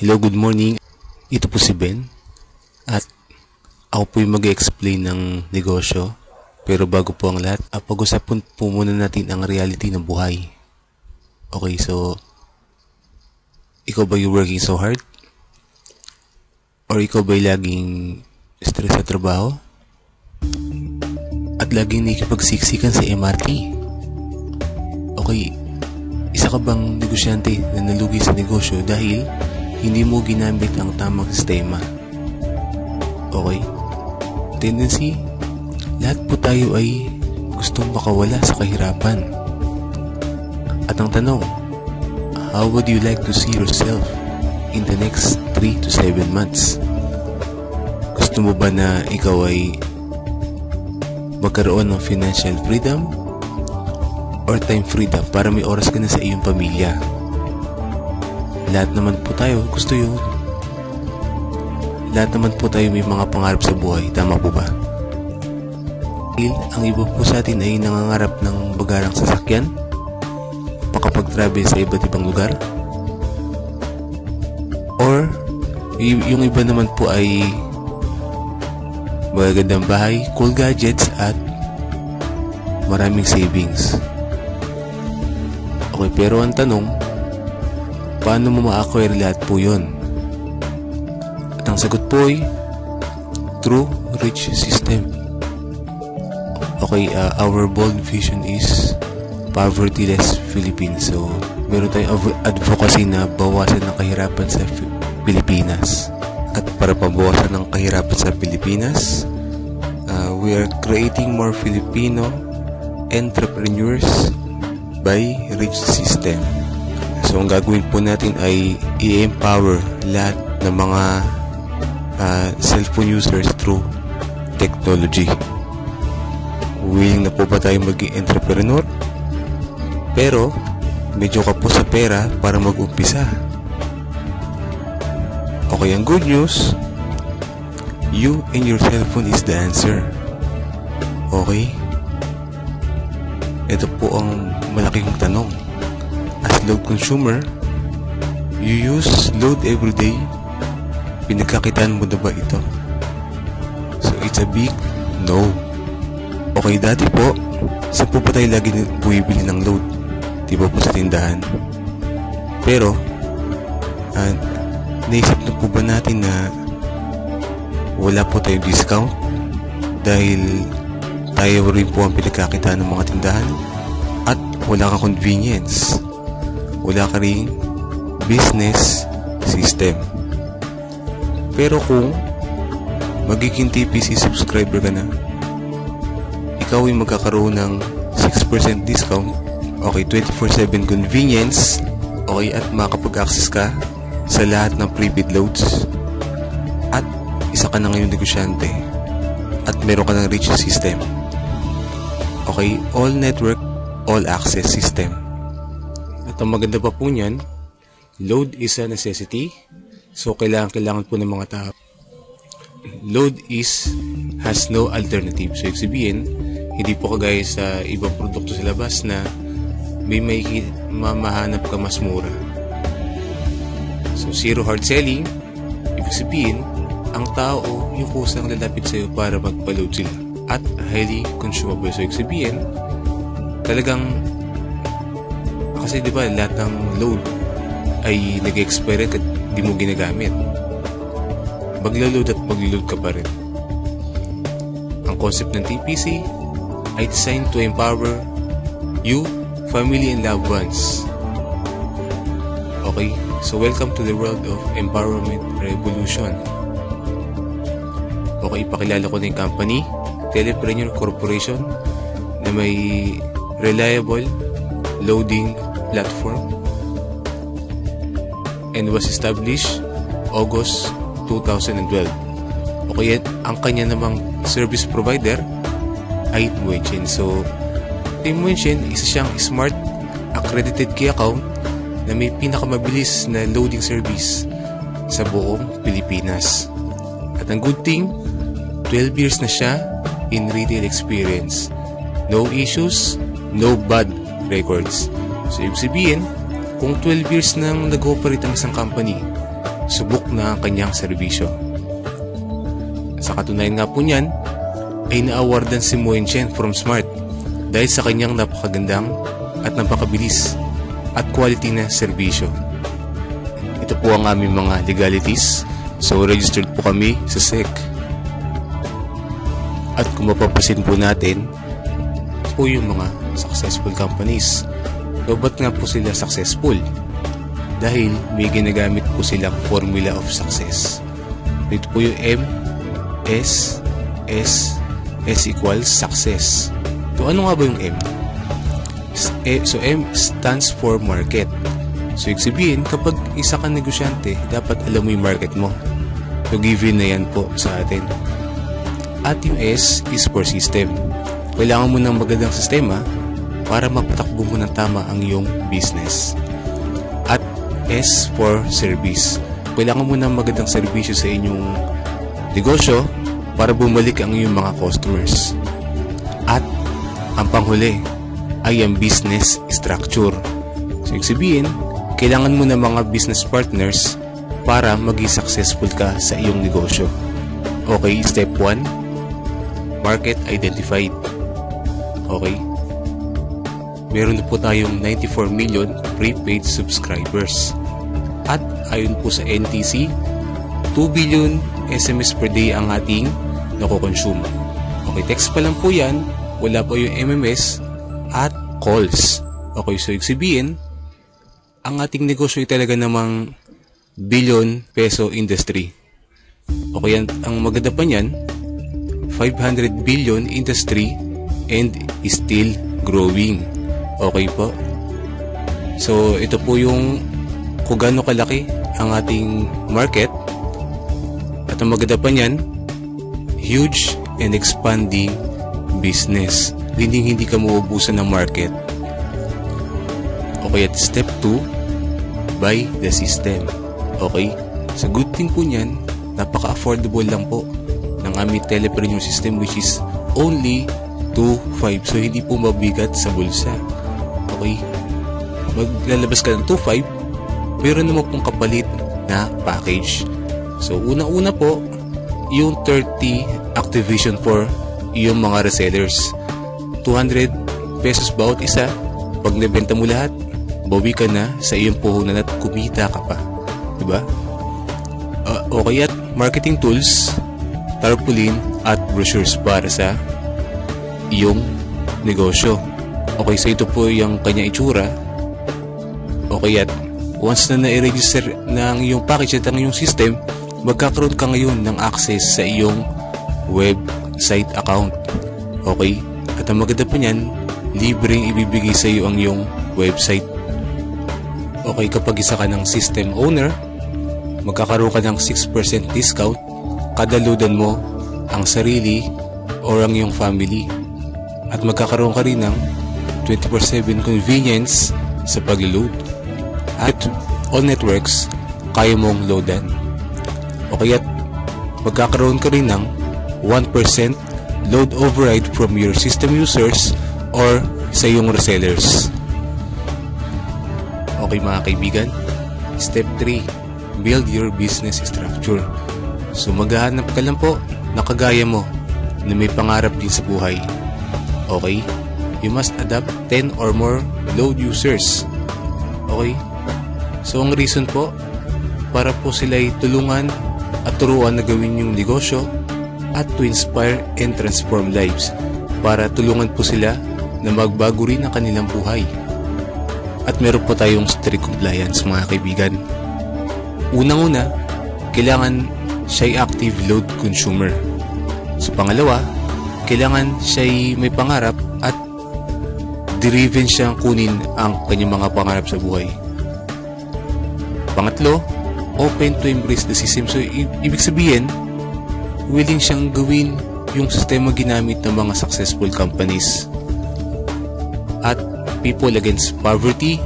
Hello, good morning. Ito po si Ben at ako po yung mag-explain ng negosyo. Pero bago po ang lahat, pag-usapan po muna natin ang reality ng buhay. Okay, so ikaw ba yung working so hard? Or ikaw ba yung laging stress sa trabaho? At laging nakikipagsiksikan sa MRT? Okay, isa ka bang negosyante na nalugi sa negosyo dahil hindi mo ginamit ang tamang sistema? Okay? Tendency, lahat po tayo ay gustong makawala sa kahirapan. At ang tanong, how would you like to see yourself in the next 3 to 7 months? Gusto mo ba na ikaw ay magkaroon ng financial freedom or time freedom para may oras ka na sa iyong pamilya? Lahat naman po tayo gusto yun. Lahat naman po tayo may mga pangarap sa buhay. Tama po ba? Ang iba po sa atin ay nangangarap ng bagarang sasakyan, makapag-travel sa iba't ibang lugar. Or yung iba naman po ay magagandang bahay, cool gadgets at maraming savings. Okay, pero ang tanong, paano mo ma-acquire lahat po yun? At ang sagot po ay through rich system. Okay, our bold vision is poverty-less Philippines. So, meron tayong advocacy na bawasan ng kahirapan sa Pilipinas. At para pabawasan ng kahirapan sa Pilipinas, we are creating more Filipino entrepreneurs by rich system. So, ang gagawin po natin ay i-empower lahat ng mga cellphone users through technology. Willing na po ba tayo maging entrepreneur? Pero, medyo ka po sa pera para mag-umpisa. Okay, ang good news, you and your cellphone is the answer. Okay? Ito po ang malaking tanong. As load consumer, you use load every day. Pinagkakitaan mo na ba ito? So, it's a big no. Okay, dati po, saan po ba tayo lagi bumibili ng load? Di ba po sa tindahan? Pero, naisip na po ba natin na wala po tayong discount? Dahil tayo rin po ang pinagkakitaan ng mga tindahan? At wala ka convenience. Wala ka rin business system. Pero kung magiging TPC subscriber ka na, ikaw ay magkakaroon ng 6% discount. Okay, 24/7 convenience. Okay, at makakapag-access ka sa lahat ng prepaid loads. At isa ka na ngayon negosyante. At meron ka ng rich system. Okay, all network, all access system. At ang maganda pa po niyan, load is a necessity. So, kailangan po ng mga tao. Load has no alternative. So, ibig sabihin, hindi po kagaya sa ibang produkto sa labas na may mahanap ka mas mura. So, zero hard selling, ibig sabihin, ang tao yung kusang lalapit sa'yo para magpa-load sila. At highly consumable. So, ibig sabihin, talagang kasi di ba lahat ng load ay nag-expire at di mo ginagamit. Maglo-load at maglo-load ka pa rin. Ang concept ng TPC ay designed to empower you, family, and loved ones. Okay, so welcome to the world of empowerment revolution. Okay, ipakilala ko na yung company, Telepreneur Corporation, na may reliable loading platform and was established August 2012. Okay, at ang kanya namang service provider ay Muenshin. So, Muenshin, isa siyang smart accredited key account na may pinakamabilis na loading service sa buong Pilipinas. At ang good thing, 12 years na siya in retail experience. No issues, no bad records. So, ibig sabihin, kung 12 years nang nag-operate ang isang company, subok na ang kanyang serbisyo. Sa katunayan nga po niyan, ay na-awardan si Moen Chen from Smart dahil sa kanyang napakagandang at napakabilis at quality na serbisyo. Ito po ang aming mga legalities. So registered po kami sa SEC. At kung mapapasin po natin, po yung mga successful companies. So ba't nga po sila successful? Dahil may ginagamit po silang formula of success. Ito po yung M, S, S, S equals success. So ano nga ba yung M? So M stands for market. So ibig sabihin, kapag isa kang negosyante, dapat alam mo yung market mo. So given na yan po sa atin. At yung S is for system. Kailangan mo ng magandang sistema para mapatakbo mo ng tama ang iyong business. At S for service. Kailangan mo ng magandang serbisyo sa inyong negosyo para bumalik ang iyong mga customers. At ang panghuli ay ang business structure. So ibig sabihin, kailangan mo ng mga business partners para maging successful ka sa iyong negosyo. Okay, step 1, market identified. Okay, meron na po tayong 94 million prepaid subscribers. At ayon po sa NTC, 2 billion SMS per day ang ating nako-consume. Okay, text pa lang po yan, wala po yung MMS at calls. Okay, so ibig sabihin, ang ating negosyo ay talaga namang billion peso industry. Okay, ang maganda pa niyan, 500 billion industry and still growing. Okay po. So ito po yung kung gaano kalaki ang ating market. At ang maganda pa niyan, huge and expanding business. Hindi ka mauubusan ng market. Okay, at step 2, buy the system. Okay, so good thing po niyan, napaka-affordable lang po ng aming telepreneur system, which is only 2.5. So hindi po mabigat sa bulsa. Okay, maglalabas ka ng 2.5, meron naman pong kapalit na package. So unang-una po, yung 30 activation for yung mga resellers. 200 pesos bawat isa. Pag nabenta mo lahat, bawi ka na sa iyong puhunan at kumita ka pa. Diba? Okay, at marketing tools, tarpaulin at brochures para sa iyong negosyo. Okay, so ito po yung kanya itsura. Okay, at once na na-register ng iyong package at ang iyong system, magkakaroon ka ngayon ng access sa iyong website account. Okay, at ang maganda pa niyan, libreng ibibigay sa iyo ang iyong website. Okay, kapag isa ka ng system owner, magkakaroon ka ng 6% discount kada loadan mo ang sarili or ang iyong family. At magkakaroon ka rin ng 24/7 convenience sa pag-load. At all networks, kaya mong loadan. Okay, at magkakaroon ka rin ng 1% load override from your system users or sa iyong resellers. Okay mga kaibigan, step 3, build your business structure. So maghahanap ka lang po na kagaya mo na may pangarap din sa buhay. Okay, you must adopt 10 or more load users. Okay, so ang reason po, para po sila'y tulungan at turuan na gawin yung negosyo at to inspire and transform lives, para tulungan po sila na magbago rin ang kanilang buhay. At meron po tayong strict compliance mga kaibigan. Unang-una, kailangan siya'y active load consumer. So pangalawa, kailangan siya'y may pangarap at driven siyang kunin ang kanyang mga pangarap sa buhay. Pangatlo, open to embrace the system. So ibig sabihin, willing siyang gawin yung sistema ginamit ng mga successful companies. At people against poverty,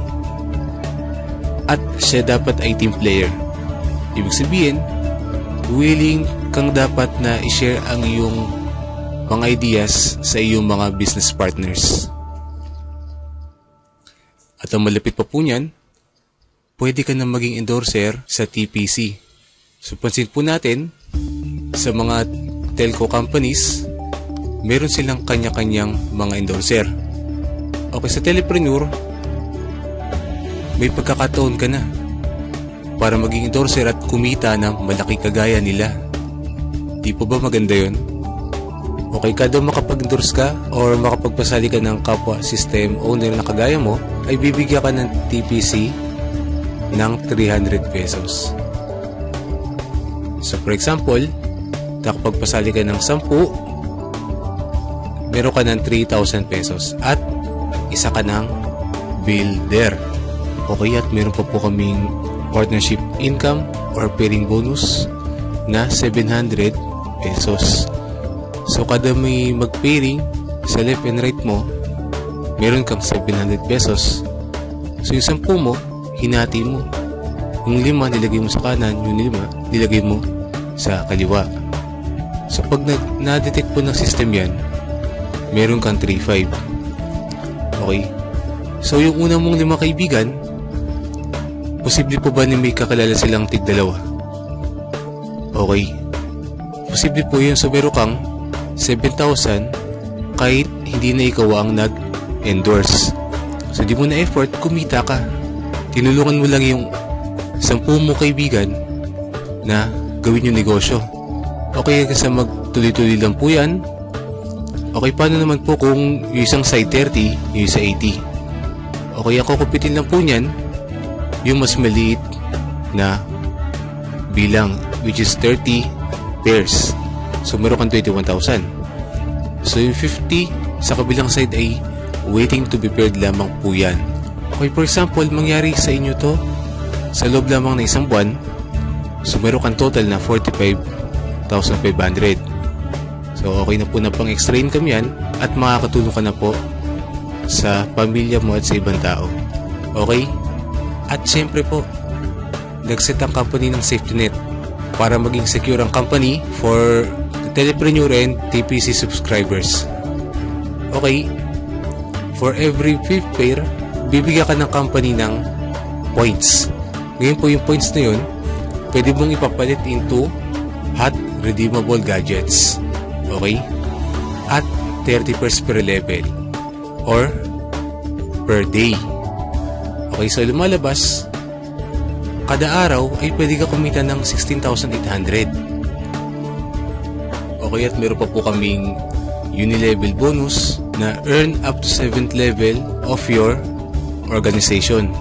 at siya dapat ay team player. Ibig sabihin, willing kang dapat na i-share ang iyong mga ideas sa iyong mga business partners. At ang malapit pa po niyan, pwede ka na maging endorser sa TPC. So pansin po natin, sa mga telco companies, meron silang kanya-kanyang mga endorser. Okay, sa telepreneur, may pagkakataon ka na para maging endorser at kumita ng malaki kagaya nila. Di po ba maganda yun? Okay, kada makapag-endorse ka or makapagpasali ka ng kapwa system owner na kagaya mo, ay bibigyan ka ng TPC ng 300 pesos. So for example, nakapagpasali ka ng 10, meron ka ng 3,000 pesos at isa ka ng builder. Okay, at meron pa po kaming partnership income or pairing bonus na 700 pesos. So kada may mag-pairing sa left and right mo, meron kang 700 pesos. So yung 10 mo, hinati mo. Yung 5 nilagay mo sa kanan, yung 5 nilagay mo sa kaliwa. So pag na-detect po ng system yan, meron kang 3-5. Okay? So yung una mong 5 kaibigan, posible po ba na may kakalala silang tig-2? Okay. Posible po yun. So meron kang 7,000 kahit hindi na ikaw ang nag-endorse. So di mo na effort, kumita ka. Tinulungan mo lang yung 10 mo kaibigan na gawin yung negosyo. Okay, kasi magtuloy-tuloy lang po yan. Okay, paano naman po kung yung isang side 30, yung isa 80? Okay, ako kupitin lang po niyan yung mas maliit na bilang, which is 30 pairs. So meron kang 21,000. So yung 50 sa kabilang side ay waiting to be paired lamang po yan. Okay, for example, mangyari sa inyo to sa loob lamang na isang buwan. So meron kang total na 45,500. So okay na po na pang extra income yan at makakatulong ka na po sa pamilya mo at sa ibang tao. Okay? At syempre po, nag-set ang company ng safety net para maging secure ang company for the telepreneur and TPC subscribers. Okay, for every 5th pair, bibigyan ka ng company ng points. Ngayon po yung points na yun, pwede mong ipapalit into hot redeemable gadgets. Okay? At 30 pairs per level or per day. Okay, so lumalabas, kada araw ay pwede ka kumita ng 16,800. Okay, at meron pa po kaming uni-level bonus na earn up to 7th level of your organization.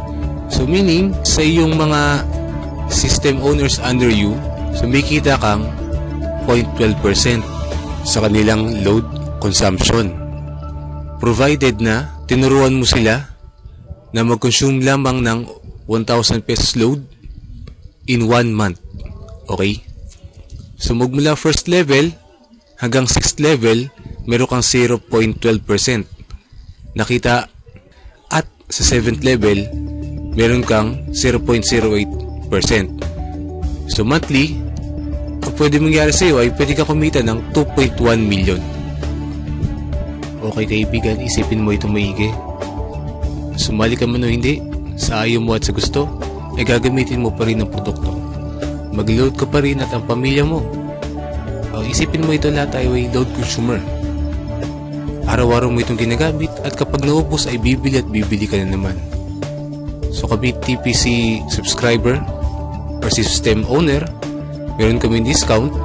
So meaning, sa iyong mga system owners under you, so may kita kang 0.12% sa kanilang load consumption. Provided na tinuruan mo sila na mag-consume lamang ng 1,000 pesos load in 1 month. Okay? So magmula first level hanggang 6th level, meron kang 0.12% nakita, at sa 7th level, meron kang 0.08%. So monthly, ang pwede mangyari sa iyo ay pwede ka kumita ng 2.1 million. Okay kaibigan, isipin mo itong maigi. Sumali ka man o hindi, sa ayaw mo at sa gusto, ay gagamitin mo pa rin ang produkto. Mag-load ka pa rin at ang pamilya mo. Isipin mo ito, lahat tayo ay load consumer. Araw-araw mo itong ginagamit at kapag naubos ay bibili at bibili ka na naman. So kabit TPC subscriber or system owner, meron kaming discount,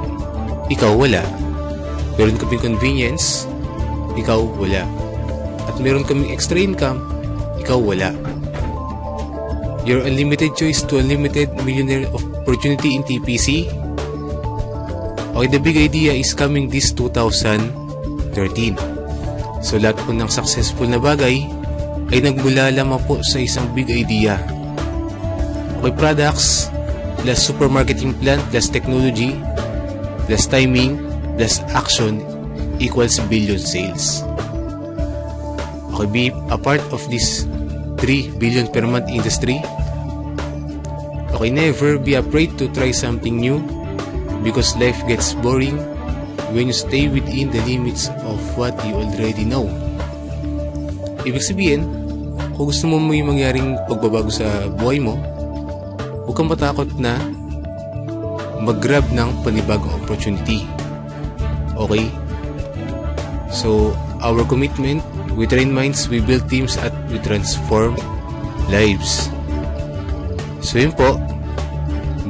ikaw wala. Meron kaming convenience, ikaw wala. At meron kaming extra income, ikaw wala. Your unlimited choice to unlimited millionaire opportunity in TPC. Okay, the big idea is coming this 2013. So lahat po ng successful na bagay ay nagmula lamang po sa isang big idea. Okay, products plus super marketing plan plus technology plus timing plus action equals billion sales. Okay, be a part of this 3 billion per month industry. Okay, never be afraid to try something new because life gets boring when you stay within the limits of what you already know. Ibig sabihin, kung gusto mo may mangyaring pagbabago sa buhay mo, huwag kang matakot na mag-grab ng panibagong opportunity. Okay? So, our commitment, we train minds, we build teams, at we transform lives. So yun po,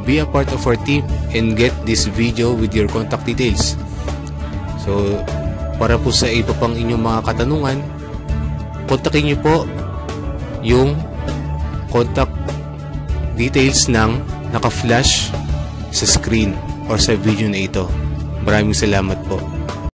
be a part of our team and get this video with your contact details. So, para po sa iba pang inyong mga katanungan, kontakin nyo po yung contact details ng naka-flash sa screen or sa video na ito. Maraming salamat po.